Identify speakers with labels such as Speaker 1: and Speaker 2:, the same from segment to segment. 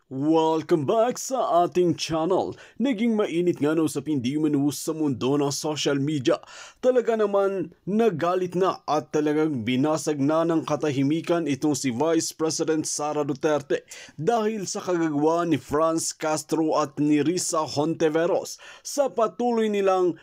Speaker 1: Welcome back sa ating channel. Naging mainit nga na usapin di umano sa mundo ng social media. Talaga naman nagalit na at talagang binasag na ng katahimikan itong si Vice President Sara Duterte dahil sa kagagawa ni Franz Castro at ni Risa Hontiveros sa patuloy nilang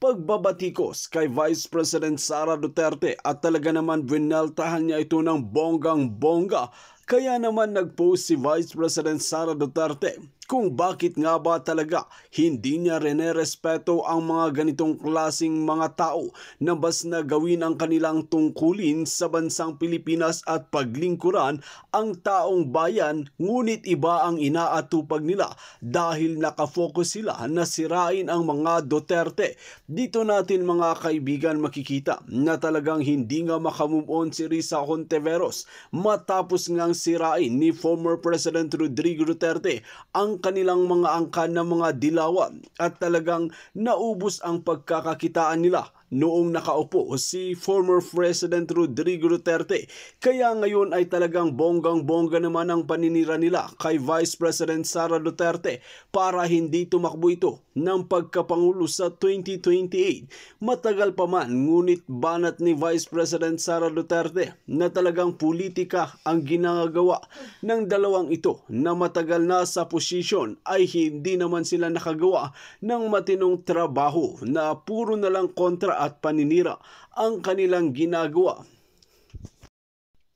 Speaker 1: pagbabatikos kay Vice President Sara Duterte at talaga naman binaltahan niya ito ng bonggang-bongga. Kaya naman nag-post si Vice President Sara Duterte kung bakit nga ba talaga hindi niya respeto ang mga ganitong klasing mga tao na bas na gawin ang kanilang tungkulin sa bansang Pilipinas at paglingkuran ang taong bayan, ngunit iba ang inaatupag nila dahil nakafocus sila na sirain ang mga Duterte. Dito natin mga kaibigan makikita na talagang hindi nga makamove on si Risa Hontiveros matapos ngang sirain ni former President Rodrigo Duterte ang kanilang mga angkan na mga dilawan at talagang naubos ang pagkakakitaan nila noong nakaupo si former President Rodrigo Duterte. Kaya ngayon ay talagang bonggang-bongga naman ang paninira nila kay Vice President Sara Duterte para hindi tumakbo ito ng pagkapangulo sa 2028. Matagal pa man, ngunit banat ni Vice President Sara Duterte na talagang politika ang ginagawa ng dalawang ito na matagal na sa posisyon ay hindi naman sila nakagawa ng matinong trabaho na puro na lang kontra at paninira ang kanilang ginagawa.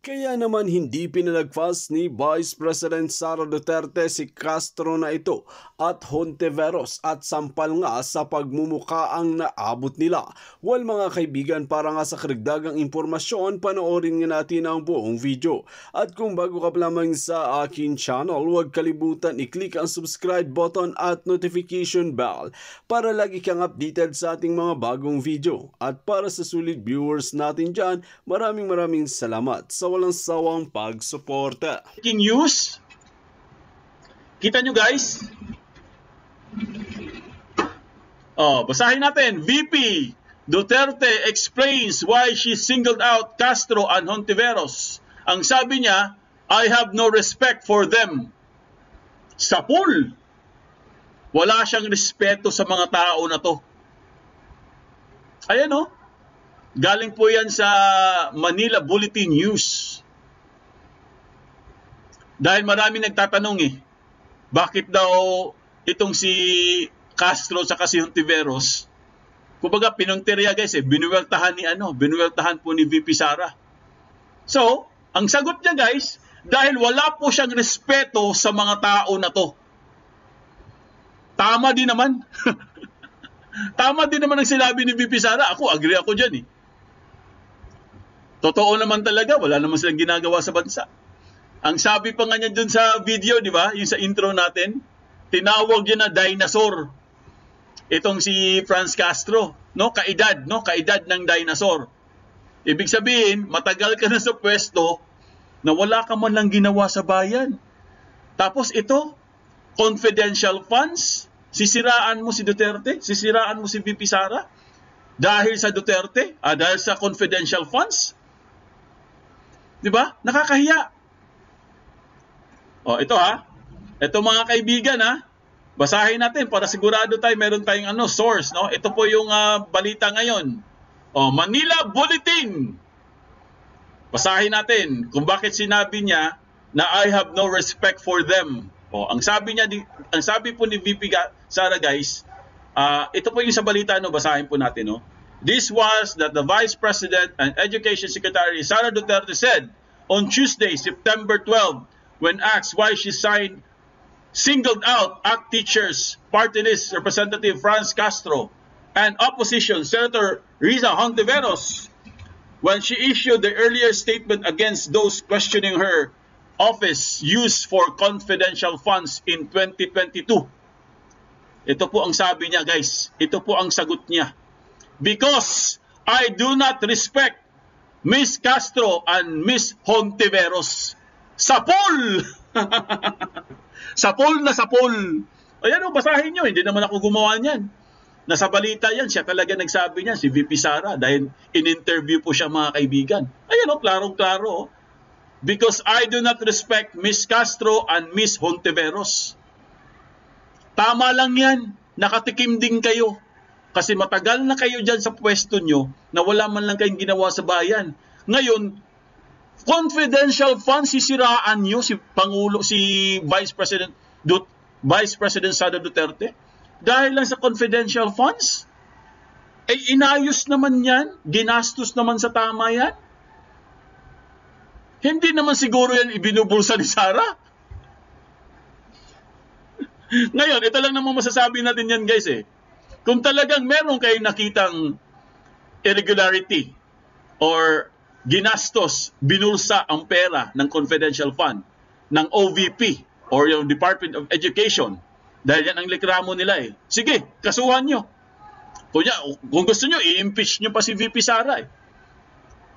Speaker 1: Kaya naman hindi pinalagpas ni Vice President Sara Duterte si Castro na ito at Hontiveros at sampal nga sa pagmumuka ang naabot nila. Well mga kaibigan, para nga sa karagdagang impormasyon, panoorin nga natin ang buong video. At kung bago ka pa lamang sa akin channel, huwag kalimutan i-click ang subscribe button at notification bell para lagi kang updated sa ating mga bagong video. At para sa sulit viewers natin dyan, maraming salamat sa walang sawang pagsuporta.
Speaker 2: Breaking news. Kita nyo guys? Basahin natin. VP Duterte explains why she singled out Castro and Hontiveros. Ang sabi niya, I have no respect for them. Sa pool. Wala siyang respeto sa mga tao na to. Ayan o. Galing po yan sa Manila Bulletin News. Dahil marami nagtatanong bakit daw itong si Castro sa si Hontiveros, kumbaga pinuntirya guys binuweltahan po ni VP Sara. So, ang sagot niya guys, dahil wala po siyang respeto sa mga tao na to. Tama din naman. Tama din naman ang sinabi ni VP Sara. Agree ako dyan Totoo naman talaga, wala naman silang ginagawa sa bansa. Ang sabi pa nga niya dun sa video, di ba? Yung sa intro natin, tinawag niya na dinosaur. Itong si Franz Castro, kaedad ng dinosaur. Ibig sabihin, matagal ka na sa pwesto na wala ka man lang ginawa sa bayan. Tapos ito, confidential funds, sisiraan mo si Duterte, sisiraan mo si VP Sara dahil sa Duterte, dahil sa confidential funds. Di ba? Nakakahiya. Ito Ito mga kaibigan Basahin natin para sigurado meron tayong source, Ito po yung balita ngayon. Manila Bulletin. Basahin natin kung bakit sinabi niya na I have no respect for them. Ang sabi po ni VP Sara guys, ito po yung sa balita basahin po natin This was that the Vice President and Education Secretary Sara Duterte said on Tuesday, September 12, when asked why she singled out ACT Teachers Party List Representative Franz Castro and Opposition Senator Risa Hontiveros when she issued the earlier statement against those questioning her office used for confidential funds in 2022. Ito po ang sabi niya guys. Ito po ang sagot niya. Because I do not respect Miss Castro and Miss Hontiveros. Sapol! Sapol na sapol. Ayan basahin nyo. Hindi naman ako gumawa niyan. Nasa balita yan. Siya talaga nagsabi niyan, si VP Sara. Dahil in-interview po siya mga kaibigan. Ayan klarong-klaro. because I do not respect Miss Castro and Miss Hontiveros. Tama lang yan. Nakatikim din kayo. Kasi matagal na kayo dyan sa pwesto nyo na wala man lang kayong ginawa sa bayan. Ngayon, confidential funds sisiraan nyo si Vice President Sara Duterte dahil lang sa confidential funds. Eh inayos naman yan, ginastos naman sa tama yan. Hindi naman siguro yan ibinubulsa ni Sara. Ngayon, ito lang naman masasabi natin yan guys eh. Kung talagang meron kayong nakitang irregularity or ginastos, binulsa ang pera ng confidential fund ng OVP or yung Department of Education, dahil yan ang reklamo nila eh. Sige, kasuhan nyo. Kung gusto nyo, i-impeach nyo pa si VP Sara eh.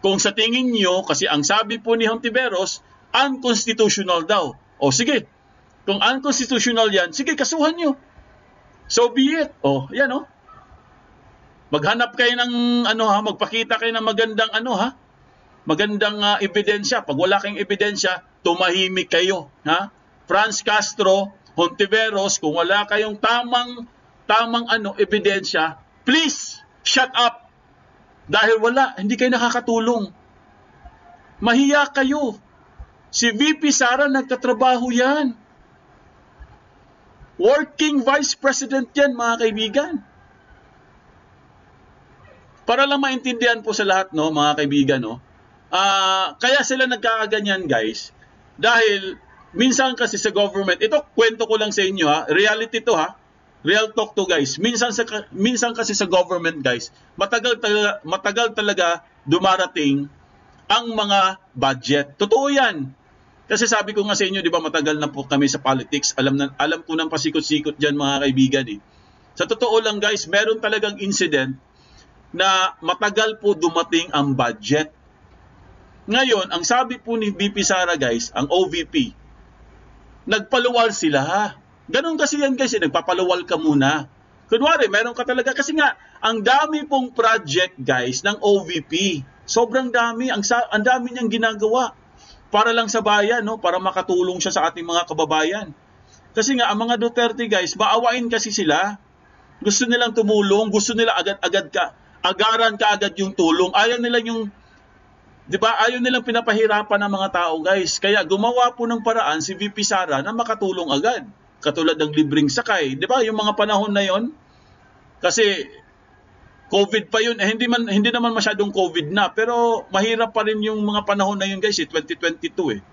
Speaker 2: Kung sa tingin nyo, kasi ang sabi po ni Hontiveros, unconstitutional daw. O sige, kung unconstitutional yan, sige, kasuhan nyo. So be it. O, yan o. Maghanap kayo ng magpakita kayo ng magandang magandang ebidensya. Pag wala kayong ebidensya, tumahimik kayo. Ha? Franz Castro, Hontiveros, kung wala kayong tamang ebidensya, please, shut up. Dahil hindi kayo nakakatulong. Mahiya kayo. Si VP Sara nagtatrabaho yan. Working Vice President yan, mga kaibigan. Para lang maintindihan po sa lahat, no, mga kaibigan, no. Kaya sila nagkakaganyan, guys. Dahil minsan kasi sa government, ito kwento ko lang sa inyo ha, reality to ha. Real talk to guys. Minsan kasi sa government guys, matagal talaga dumarating ang mga budget. Totoo 'yan. Kasi sabi ko nga sa inyo, 'di ba, matagal na po kami sa politics. Alam ko nang pasikot-sikot diyan, mga kaibigan eh. Sa totoo lang guys, meron talagang incident na matagal po dumating ang budget. Ngayon, ang sabi po ni VP Sara guys, ang OVP, nagpaluwal sila. Ganun kasi yan guys, nagpapaluwal ka muna. Kunwari, meron ka talaga. Kasi nga, ang dami pong project guys ng OVP. Sobrang dami. Ang dami niyang ginagawa. Para lang sa bayan, no? Para makatulong siya sa ating mga kababayan. Kasi nga, ang mga Duterte guys, maawain kasi sila. Gusto nilang tumulong. Gusto nila agad-agad agaran ka agad yung tulong. Ayaw nila yung, di ba? Ayaw nilang pinapahirapan ng mga tao guys. Kaya gumawa po ng paraan si VP Sara na makatulong agad. Katulad ng libreng sakay. Di ba? Yung mga panahon na yon. Kasi COVID pa yun. Hindi naman masyadong COVID na. Pero mahirap pa rin yung mga panahon na yun guys. 2022 eh.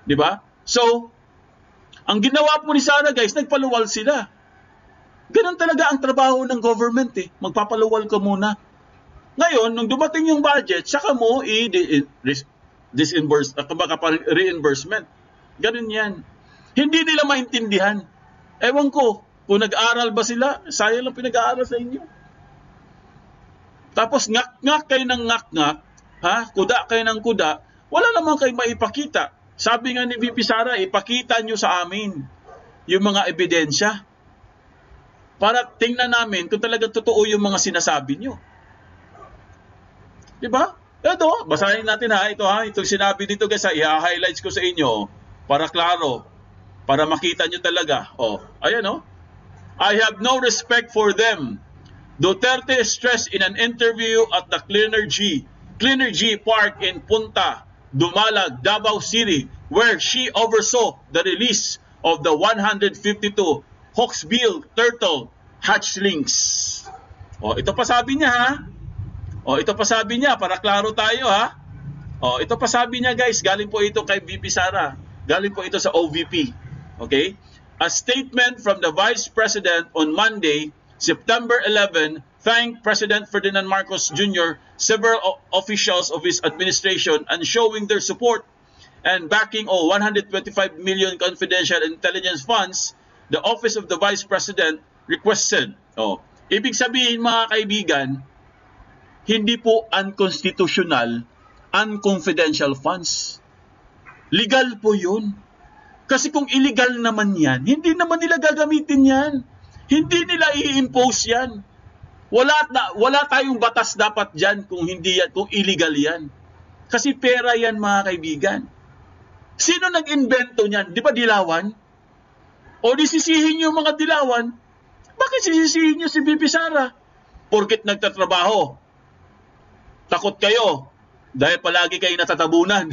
Speaker 2: Di ba? So, ang ginawa po ni Sara guys, nagpaluwal sila. Ganun talaga ang trabaho ng government eh. Magpapaluwal ka muna. Ngayon, nung dumating yung budget, saka mo reimbursement. Ganun yan. Hindi nila maintindihan. Ewan ko, kung nag-aaral ba sila, sayang lang pinag-aaral sa inyo. Tapos ngak-ngak kayo ng ngak-ngak, kuda kayo ng kuda, wala naman kayo maipakita. Sabi nga ni VP Sara, ipakita nyo sa amin yung mga ebidensya para tingnan namin kung talagang totoo yung mga sinasabi nyo. Diba? Ito, basahin natin itong sinabi dito guys, i-highlights ko sa inyo para klaro. Para makita nyo talaga. Ayan I have no respect for them. Duterte stressed in an interview at the Cleaner G Park in Punta Dumalag, Davao City, where she oversaw the release of the 152 Hawksbill turtle hatchlings. Ito pa sabi niya ito pa sabi niya para klaro tayo ito pa sabi niya guys, galing po ito kay VP Sara. Galing po ito sa OVP. Okay? A statement from the Vice President on Monday, September 11, thanked President Ferdinand Marcos Jr., several officials of his administration, and showing their support and backing of 125 million confidential intelligence funds. The Office of the Vice President requested. Ibig sabihin mga kaibigan, hindi po unconstitutional, unconfidential funds. Legal po yun. Kasi kung illegal naman yan, hindi naman nila gagamitin yan. Hindi nila i-impose yan. Wala tayong batas dapat dyan kung hindi yan, kung illegal yan. Kasi pera yan mga kaibigan. Sino nag-invento niyan? Di ba Dilawan? O di sisihin niyo mga Dilawan? Bakit sisisihin niyo si VP Sara? Porkit nagtatrabaho. Takot kayo. Dahil palagi kayo natatabunan.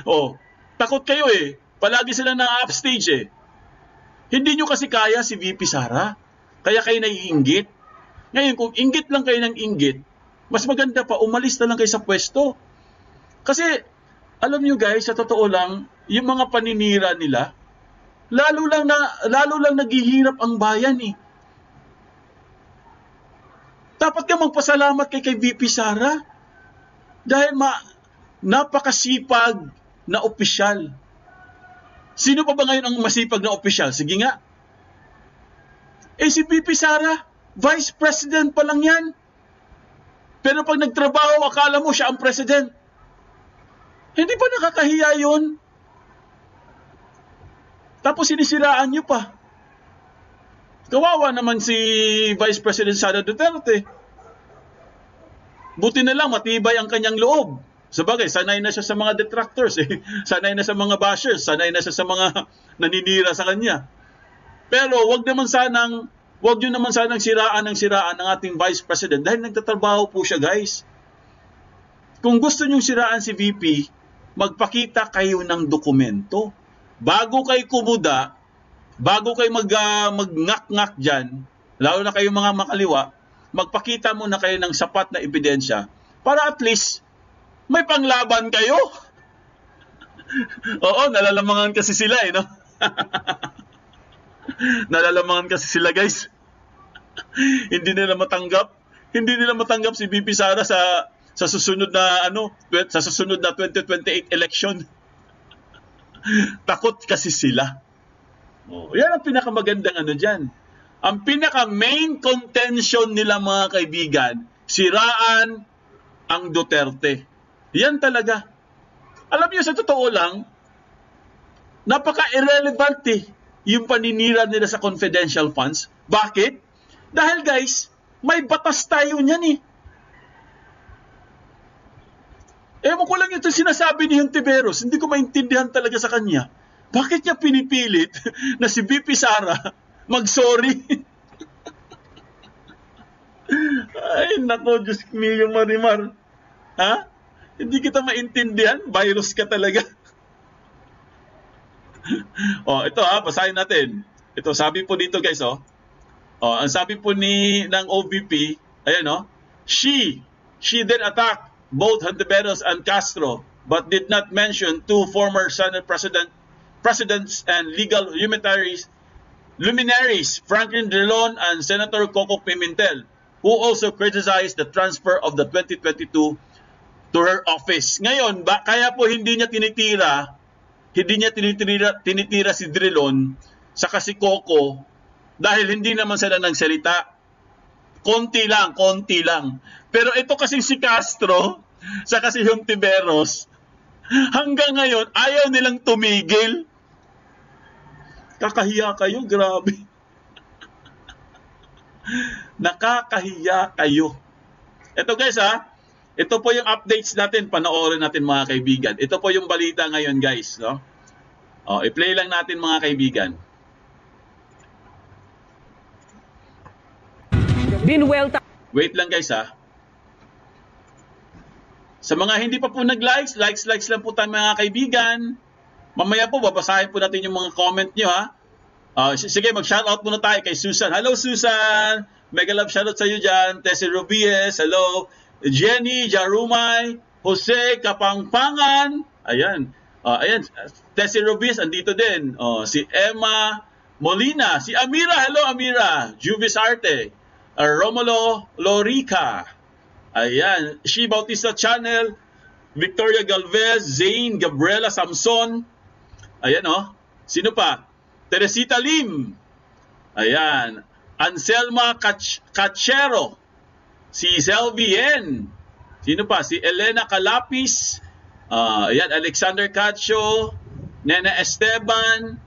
Speaker 2: O, takot kayo eh. Palagi sila na-upstage eh. Hindi nyo kasi kaya si VP Sara. Kaya kayo naiinggit. Ngayon, kung inggit lang kayo ng inggit, mas maganda pa, umalis na lang kayo sa pwesto. Kasi, alam nyo guys, sa totoo lang, yung mga paninira nila, lalo lang naghihirap ang bayan eh. Dapat ka magpasalamat kay VP Sara. Dahil napakasipag na opisyal. Sino pa ba ngayon ang masipag na opisyal? Sige nga. Si VP Sara, Vice President pa lang yan. Pero pag nagtrabaho, akala mo siya ang President. Hindi ba nakakahiya yun? Tapos sinisiraan niyo pa. Kawawa naman si Vice President Sara Duterte. Buti na lang matibay ang kanyang loob. Sabagay, sanay na siya sa mga detractors. Sanay na sa mga bashers. Sanay na siya sa mga naninira sa kanya. Pero wag nyo naman sanang siraan ng ating Vice President dahil nagtatrabaho po siya, guys. Kung gusto nyong siraan si VP, magpakita kayo ng dokumento. Bago kayo kumuda, bago kayo mag-ngak-ngak dyan, lalo na kayo mga makaliwa, magpakita muna kayo ng sapat na ebidensya para at least may panglaban kayo. Oo, nalalamangan kasi sila eh, no? Nalalamangan kasi sila, guys. Hindi nila matanggap si VP Sara sa susunod na sa susunod na 2028 election. Takot kasi sila. Oh, yan ang pinakamagandang diyan. Ang pinaka-main contention nila mga kaibigan, siraan ang Duterte. Yan talaga. Alam niyo, sa totoo lang, napaka-irrelevant yung paninira nila sa confidential funds. Bakit? Dahil guys, may batas tayo niyan eh. Ewan ko lang ito sinasabi ni Hontiveros, hindi ko maintindihan talaga sa kanya. Bakit niya pinipilit na si VP Sara mag-sorry? Ay, nako, Diyos mio, Marimar. Ha? Hindi kita maintindihan? Virus ka talaga. Ito basahin natin. Ito, sabi po dito guys, ang sabi po ng OVP, ayan she then attacked both Hontiveros and Castro, but did not mention two former Senate presidents and legal luminaries, Franklin Drilon and Senator Coco Pimentel, who also criticized the transfer of the 2022 to her office. Ngayon, kaya po hindi niya tinitira si Drilon saka si Coco dahil hindi naman sila nagsalita. Konti lang. Pero ito kasing si Castro saka si Hontiveros, hanggang ngayon ayaw nilang tumigil. Kakahiya kayo, grabe. Nakakahiya kayo. Ito guys ito po yung updates natin, panoorin natin mga kaibigan. Ito po yung balita ngayon guys, no? I-play lang natin mga kaibigan. Wait lang guys Sa mga hindi pa po nag-likes, likes lang po tayo mga kaibigan. Mamaya po, babasahin po natin yung mga comment nyo sige, mag-shoutout muna tayo kay Susan. Hello Susan! Mega love shoutout sa iyo dyan. Tessie Rubies, hello. Jenny Jarumay, Jose Kapangpangan. Ayan. Tessie Rubies, andito din. Si Emma Molina. Si Amira, hello Amira. Juvis Arte. Romulo Lorica. Ayan. She Bautista Channel. Victoria Galvez. Zane Gabriela Samson. Ayan Sino pa? Teresita Lim. Ayan. Anselma Cachero. Si Selvien. Sino pa? Si Elena Calapis. Ayan. Alexander Cacho. Nena Esteban.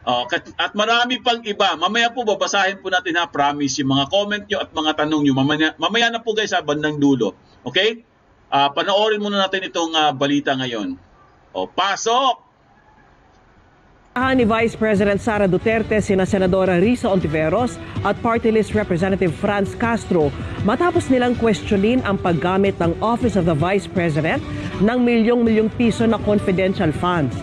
Speaker 2: At marami pang iba. Mamaya po babasahin po natin promise yung mga comment nyo at mga tanong nyo. Mamaya na po guys bandang dulo. Okay? Panoorin muna natin itong balita ngayon. Pasok!
Speaker 3: Ni Vice President Sara Duterte, sina Senadora Risa Ontiveros at Party List Representative Franz Castro matapos nilang questionin ang paggamit ng Office of the Vice President ng milyong-milyong piso na confidential funds.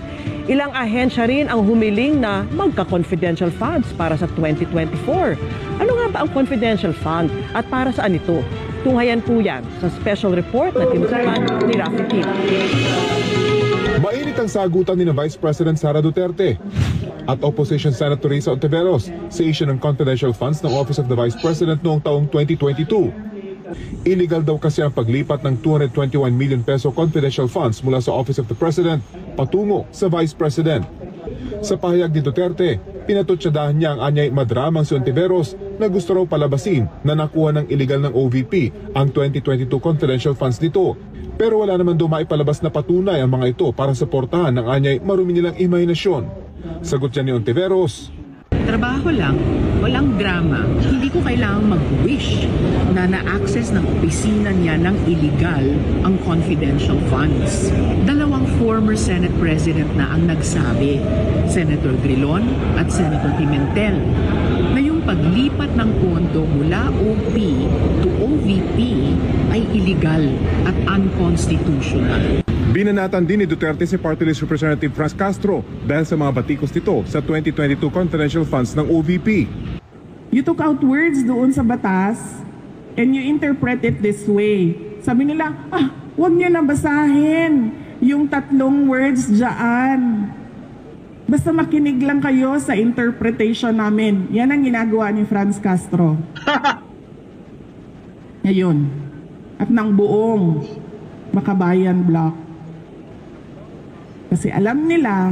Speaker 3: Ilang ahensya rin ang humiling na magka-confidential funds para sa 2024. Ano nga ba ang confidential fund at para saan ito? Tunghayan po yan sa special report na tinutukan ni Rafi Kim.
Speaker 4: Mainit ang sagutan ni Vice President Sara Duterte at Opposition Senator Risa Ontiveros sa issue ng confidential funds ng Office of the Vice President noong taong 2022. Illegal daw kasi ang paglipat ng 221 million peso confidential funds mula sa Office of the President patungo sa Vice President. Sa pahayag ni Duterte, pinatutsadahan niya ang anyay madramang si Ontiveros na gusto raw palabasin na nakuha ng illegal ng OVP ang 2022 confidential funds nito. Pero wala naman daw maipalabas na patunay ang mga ito para suportahan ng anyay marumi nilang imahinasyon. Sagot niya ni Ontiveros,
Speaker 5: trabaho lang, walang drama. Hindi ko kailangang mag-wish na na-access ng opisina niya ng illegal ang confidential funds. Dalawang former Senate President na ang nagsabi, Senator Drilon at Senator Pimentel, na yung paglipat ng pondo mula OP to OVP ay illegal at unconstitutional.
Speaker 4: Binanatan din ni Duterte si Party List Representative Franz Castro dahil sa mga batikos nito sa 2022 confidential funds ng OVP.
Speaker 6: You took out words doon sa batas and you interpret it this way. Sabi nila, huwag niyo na basahin yung tatlong words dyan. Basta makinig lang kayo sa interpretation namin. Yan ang ginagawa ni Franz Castro. Ngayon. At ng buong Makabayan Block. Kasi alam nila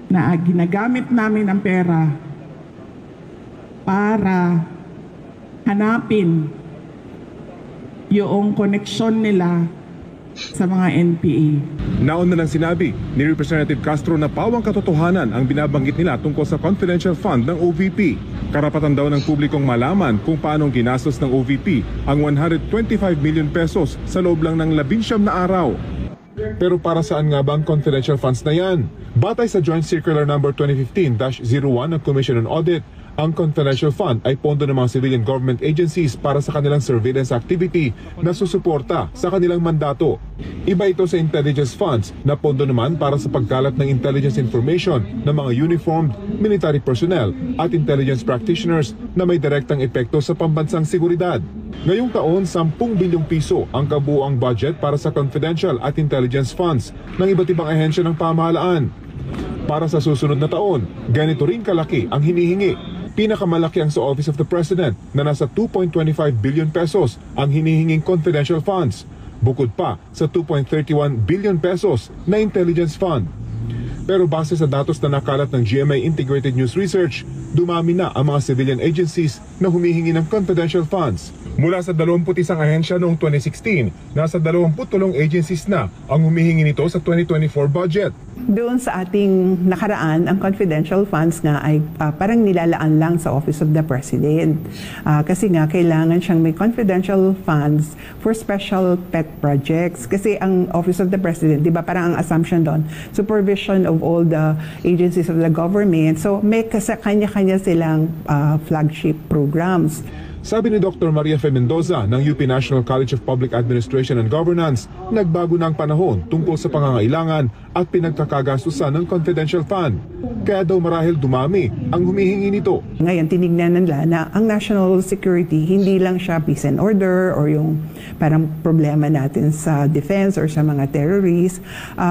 Speaker 6: na ginagamit namin ang pera para hanapin yung koneksyon nila sa mga NPA.
Speaker 4: Nauna lang sinabi ni Representative Castro na pawang katotohanan ang binabanggit nila tungkol sa confidential fund ng OVP. Karapatan daw ng publikong malaman kung paanong ginastos ng OVP ang 125 million pesos sa loob lang ng 19 na araw. Pero para saan nga ba ang confidential funds na yan? Batay sa Joint Circular No. 2015-01 ng Commission on Audit, ang confidential fund ay pondo ng mga civilian government agencies para sa kanilang surveillance activity na susuporta sa kanilang mandato. Iba ito sa intelligence funds na pondo naman para sa pagkalat ng intelligence information ng mga uniformed military personnel at intelligence practitioners na may direktang epekto sa pambansang seguridad. Ngayong taon, 10 bilyong piso ang kabuuang budget para sa confidential at intelligence funds ng iba't ibang ahensya ng pamahalaan. Para sa susunod na taon, ganito rin kalaki ang hinihingi. Pinakamalaki ang sa Office of the President na nasa 2.25 billion pesos ang hinihinging confidential funds, bukod pa sa 2.31 billion pesos na intelligence fund. Pero base sa datos na nakalat ng GMA Integrated News Research, dumami na ang mga civilian agencies na humihingi ng confidential funds. Mula sa 21 ahensya noong 2016, nasa 23 agencies na ang humihingi nito sa 2024 budget.
Speaker 7: Doon sa ating nakaraan, ang confidential funds nga ay parang nilalaan lang sa Office of the President. Kasi nga kailangan siyang may confidential funds for special pet projects. Kasi ang Office of the President, di ba parang ang assumption doon, supervision of all the agencies of the government. So may kanya-kanya silang flagship programs.
Speaker 4: Sabi ni Dr. Maria Fe Mendoza ng UP National College of Public Administration and Governance, nagbago na ang panahon tungkol sa pangangailangan at pinagkakagastusan ng confidential fund. Kaya daw marahil dumami ang humihingi nito.
Speaker 7: Ngayon, tinignan nila na ang national security, hindi lang siya peace and order or yung parang problema natin sa defense or sa mga terrorists.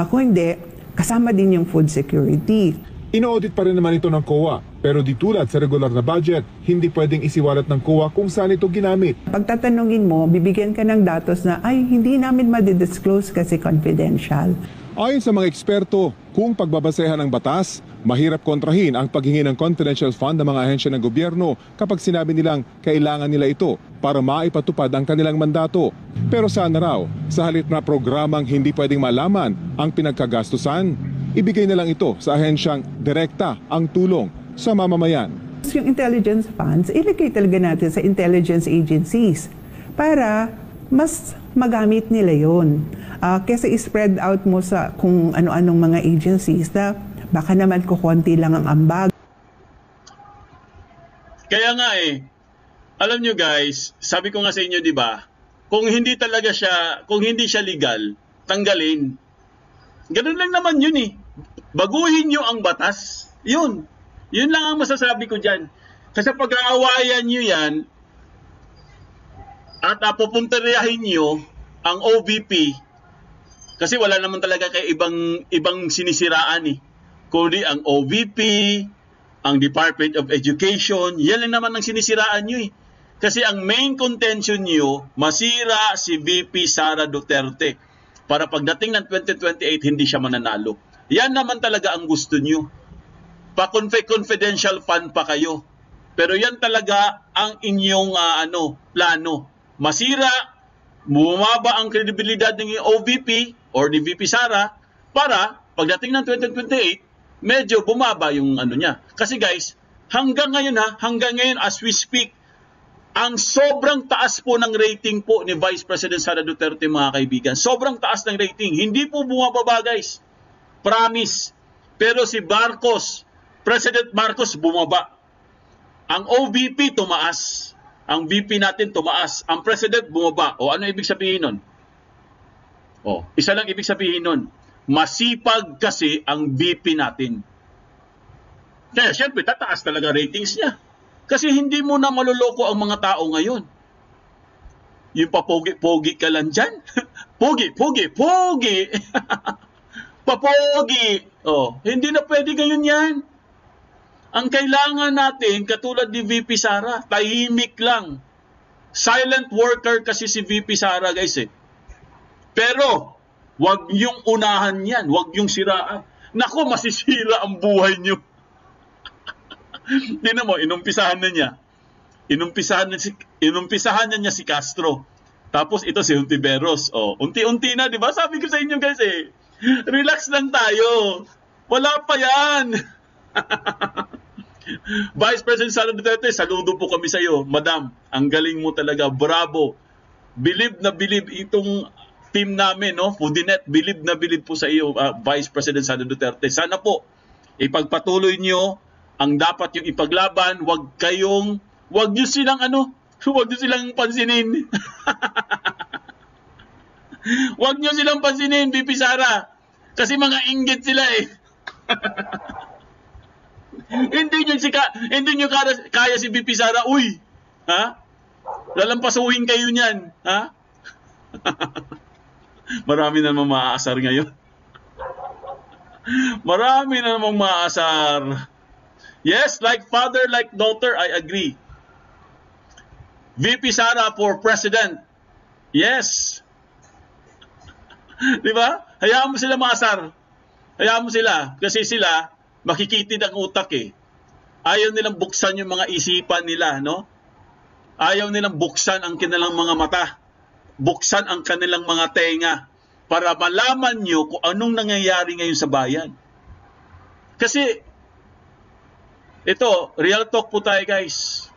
Speaker 7: Kung hindi, kasama din yung food security.
Speaker 4: Ino-audit pa rin naman ito ng COA, pero di tulad sa regular na budget, hindi pwedeng isiwalat ng COA kung saan ito ginamit.
Speaker 7: Pagtatanungin mo, bibigyan ka ng datos na ay hindi namin madidisclose kasi confidential.
Speaker 4: Ayon sa mga eksperto, kung pagbabasehan ng batas, mahirap kontrahin ang paghingi ng confidential fund ng mga ahensya ng gobyerno kapag sinabi nilang kailangan nila ito para maipatupad ang kanilang mandato. Pero sana raw, sa halip na programang hindi pwedeng malaman ang pinagkagastusan, ibigay na lang ito sa ahensyang direkta ang tulong sa mamamayan.
Speaker 7: Yung intelligence funds, ilagay talaga natin sa intelligence agencies para mas magamit nila yon. Kasi spread out mo sa kung ano-anong mga agencies na Baka naman kukonti lang ang ambag.
Speaker 2: Kaya nga alam nyo guys, sabi ko nga sa inyo, di ba, kung hindi siya legal, tanggalin. Ganun lang naman yun Baguhin nyo ang batas. Yun lang ang masasabi ko dyan. Kasi pag-aawayan nyo yan, at pupuntayahin nyo ang OVP, kasi wala naman talaga kay ibang sinisiraan kundi ang OVP, ang Department of Education, yan lang naman ang sinisiraan nyo Kasi ang main contention nyo, masira si VP Sara Duterte para pagdating ng 2028 hindi siya mananalo. Yan naman talaga ang gusto nyo. Pa-confidential fund pa kayo. Pero yan talaga ang inyong plano. Masira, bumaba ang kredibilidad ng OVP or ni VP Sara para pagdating ng 2028, medyo bumaba yung niya. Kasi guys, hanggang ngayon as we speak, ang sobrang taas po ng rating po ni Vice President Sara Duterte, mga kaibigan. Sobrang taas ng rating. Hindi po bumababa guys. Promise. Pero si President Marcos bumaba. Ang OVP tumaas. Ang VP natin tumaas. Ang President bumaba. O ano ibig sabihin nun? Isa lang ibig sabihin nun. Masipag kasi ang VP natin. Kaya syempre tataas talaga ratings niya. Kasi hindi mo na maluloko ang mga tao ngayon. Yung papogi-pogi ka lang dyan. Pogi. Papogi. Hindi na pwede ngayon yan. Ang kailangan natin, katulad ni VP Sara, tahimik lang. Silent worker kasi si VP Sara guys Pero, wag yung unahan yan. Wag yung siraan. Naku, masisira ang buhay nyo. Tingnan mo, inumpisahan na niya. Inumpisahan na niya si Castro. Tapos ito si Hontiveros. Unti-unti na, di ba? Sabi ko sa inyo guys relax lang tayo. Wala pa yan. Vice President Sara Duterte, saludo po kami sa iyo. Madam, ang galing mo talaga. Bravo. Believe na believe itong team namin, Foodinet, believe na believe po sa iyo, Vice President Sara Duterte. Sana po, ipagpatuloy nyo ang dapat yung ipaglaban, wag nyo silang pansinin. Wag nyo silang pansinin, VP Sara. Kasi mga inggit sila Hindi nyo kaya si VP Sara. Uy, lalampasuhin kayo niyan, Marami na namang maaasar ngayon. Marami na namang maaasar. Yes, like father, like daughter, I agree. VP Sara for president. Yes. Di ba? Hayaan mo sila maasar. Hayaan mo sila. Kasi sila, makikitid ang utak Ayaw nilang buksan yung mga isipan nila, Ayaw nilang buksan ang kanilang mga mata. Buksan ang kanilang mga tenga. Para malaman nyo kung anong nangyayari ngayon sa bayan. Kasi, ito, real talk po tayo guys.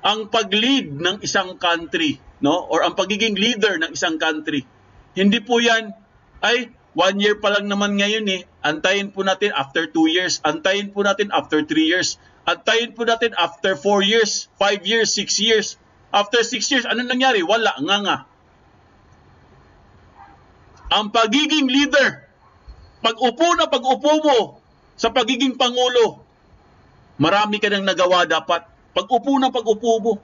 Speaker 2: Ang pag-lead ng isang country, or ang pagiging leader ng isang country, hindi po yan, 1 year pa lang naman ngayon Antayin po natin after 2 years. Antayin po natin after 3 years. Antayin po natin after 4 years, 5 years, 6 years. After 6 years, anong nangyari? Wala, nga. Ang pagiging leader, pag-upo mo sa pagiging pangulo, marami ka nang nagawa dapat. Pag-upo mo.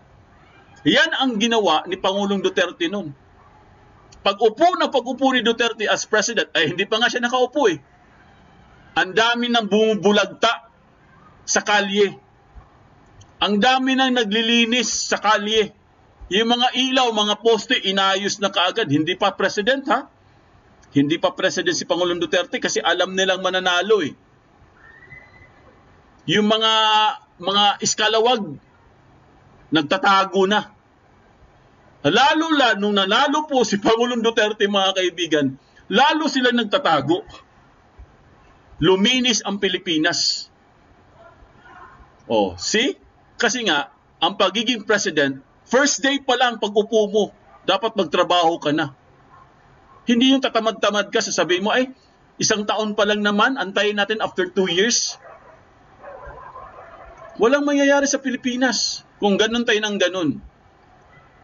Speaker 2: Yan ang ginawa ni Pangulong Duterte noon. Pag-upo ni Duterte as president, hindi pa nga siya nakaupo Ang dami nang bumubulagta sa kalye. Ang dami nang naglilinis sa kalye. Yung mga ilaw, mga poste, inayos na kaagad. Hindi pa president Hindi pa president si Pangulong Duterte kasi alam nilang mananalo Yung mga iskalawag, nagtatago na. Lalo nung nanalo po si Pangulong Duterte, mga kaibigan, lalo sila nagtatago. Luminis ang Pilipinas. See? Kasi nga, ang pagiging president, first day pa lang pag-upo mo, dapat magtrabaho ka na. Hindi yung tatamad-tamad ka, sasabihin mo, 1 taon pa lang naman, antayin natin after 2 years. Walang mangyayari sa Pilipinas kung ganun tayo ng ganun.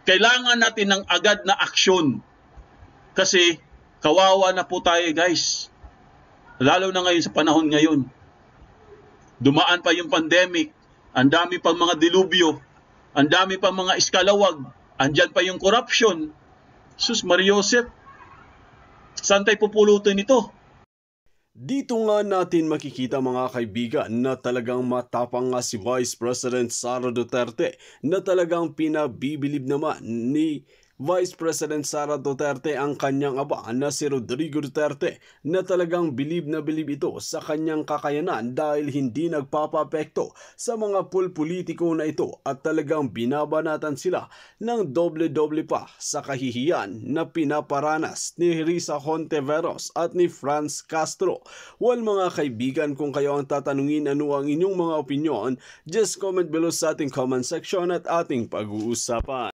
Speaker 2: Kailangan natin ng agad na aksyon. Kasi kawawa na po tayo, guys. Lalo na ngayon sa panahon ngayon. Dumaan pa yung pandemic, ang dami pang mga dilubyo, ang dami pang mga iskalawag, andyan pa yung corruption. Sus Mariosep, saan tayo pupulutin ito?
Speaker 1: Dito nga natin makikita mga kaibigan na talagang matapang nga si Vice President Sara Duterte na talagang pinabibilib naman ni Vice President Sara Duterte ang kanyang aba na si Rodrigo Duterte na talagang bilib na bilib ito sa kanyang kakayanan dahil hindi nagpapapekto sa mga pulpolitiko na ito at talagang binabanatan sila ng doble-doble pa sa kahihiyan na pinaparanas ni Risa Hontiveros at ni Franz Castro. Well mga kaibigan, kung kayo ang tatanungin ano ang inyong mga opinyon, just comment below sa ating comment section at ating pag-uusapan.